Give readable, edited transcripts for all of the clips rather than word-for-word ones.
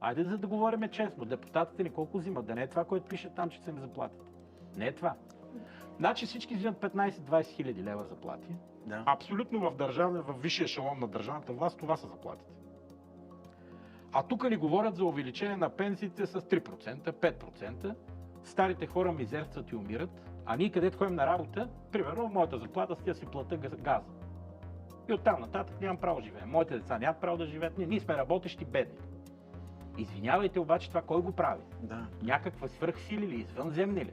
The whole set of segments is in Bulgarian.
Айде да говорим честно. Депутатите ни колко взимат? Да не е това, което пише там, че са им заплатите. Не е това. Значи всички взимат 15-20 хиляди лева заплати. Да. Абсолютно в висшия ешелон на държавната власт това са заплатите. А тук ни говорят за увеличение на пенсиите с 3%, 5%. Старите хора мизерстват и умират, а ние където ходим на работа, примерно моята заплата с си плата газа. И оттам нататък нямам право да живеем. Моите деца нямат право да живеят. Ние сме работещи бедни. Извинявайте обаче това кой го прави? Да. Някаква свръхсили ли, извънземни ли?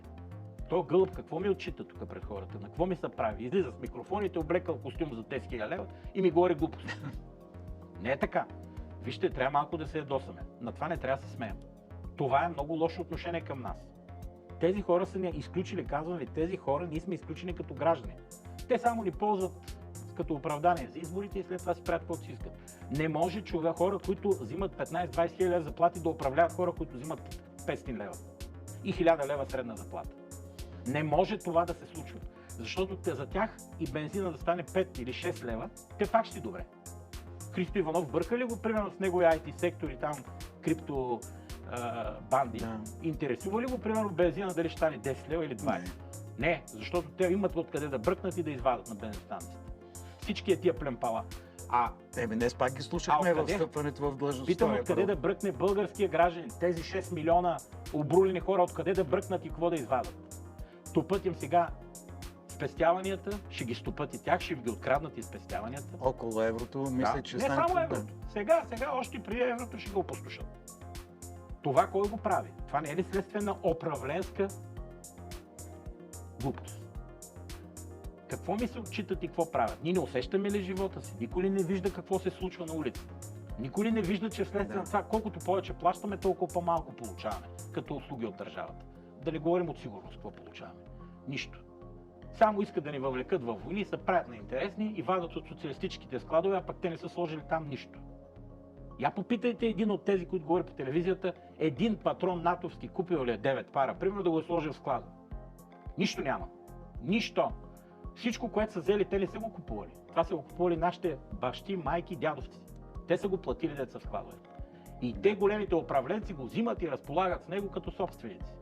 Той гълъб какво ми отчита тук пред хората? На какво ми се прави? Излиза с микрофоните, облекал костюм за 10 000 лева и ми говори глупости. Не е така. Вижте, трябва малко да се ядосаме. На това не трябва да се смеем. Това е много лошо отношение към нас. Тези хора са ни изключили, казвам ви, тези хора ние сме изключени като граждани. Те само ни ползват като оправдание за изборите и след това си правят каквото си искат. Не може хора, които взимат 15-20 хиляди лева заплати, да управляват хора, които взимат 500 лева и 1000 лева средна заплата. Не може това да се случва, защото за тях и бензина да стане 5 или 6 лева, те пак ще си добре. Христо Иванов бърка ли го, примерно, в неговия IT сектор и там крипто банди? Да. Интересува ли го, примерно, бензина дали ще стане 10 лева или 20? Не, защото те имат откъде да бръкнат и да извадат на бензиностанцията. Всички тия племпала. Днес пак ги слушахме в встъпването в длъжност. Питам откъде да бръкне българския гражданин, тези 6 милиона обрулени хора, откъде да бръкнат и какво да извадат. Тупът им сега спестяванията, ще ги стопат и тях, ще ги откраднат и спестяванията. Около еврото, мисля, че не само еврото. Сега, още преди еврото ще го опустошат. Това кой го прави? Това не е ли следствие на управленска глупост? Какво ми се отчитат и какво правят? Ние не усещаме ли живота си? Никой ли не вижда какво се случва на улицата? Никой ли не вижда, че вследствие на това, колкото повече плащаме, толкова по-малко получаваме като услуги от държавата? Да не говорим от сигурност какво получаваме. Нищо. Само искат да ни въвлекат във войни, се правят на интересни и вадат от социалистическите складове, а пък те не са сложили там нищо. Я попитайте един от тези, които говори по телевизията, един патрон натовски купил ли е 9 пара, примерно да го е сложил в склада. Нищо няма. Нищо. Всичко, което са взели, те не са го купували. Това са го купували нашите бащи, майки, дядовци. Те са го платили деца в складове. И те големите управленци го взимат и разполагат с него като собственици.